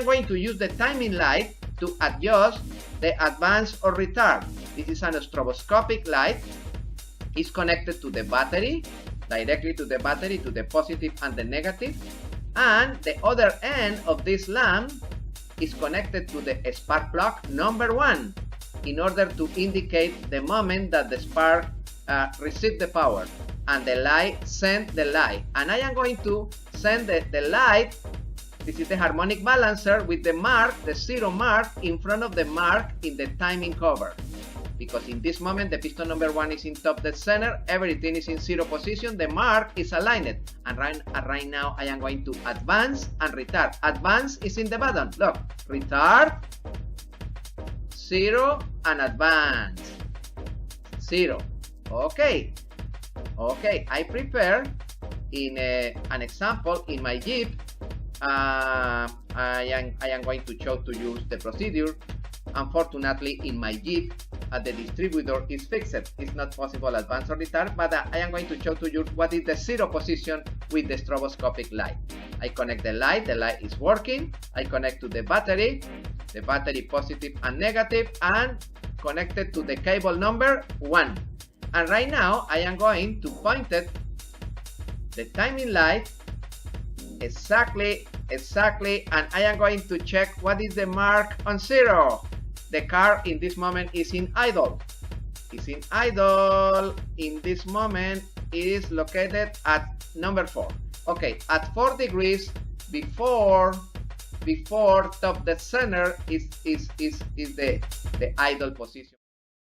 am going to use the timing light to adjust the advance or retard. This is an stroboscopic light. It's connected to the battery, directly to the battery, to the positive and the negative. And the other end of this lamp is connected to the spark plug number 1 in order to indicate the moment that the spark received the power and the light sent the light. And I am going to send the light. This is the harmonic balancer with the mark, the 0 mark, in front of the mark in the timing cover. Because in this moment the piston number 1 is in top dead center, everything is in 0 position, the mark is aligned. And right now I am going to advance and retard. Advance is in the button. Look, retard, 0, and advance, 0. Okay. Okay, I prepare in an example in my Jeep. I am going to show to you the procedure. Unfortunately, in my Jeep, the distributor is fixed. It's not possible advance or retard, but I am going to show to you what is the 0 position with the stroboscopic light. I connect the light is working. I connect to the battery positive and negative, and connected to the cable number 1. And right now, I am going to point it, the timing light, exactly, and I am going to check what is the mark on 0. The car in this moment is in idle. In this moment, it is located at number 4. Okay, at 4 degrees before top dead center is the idle position.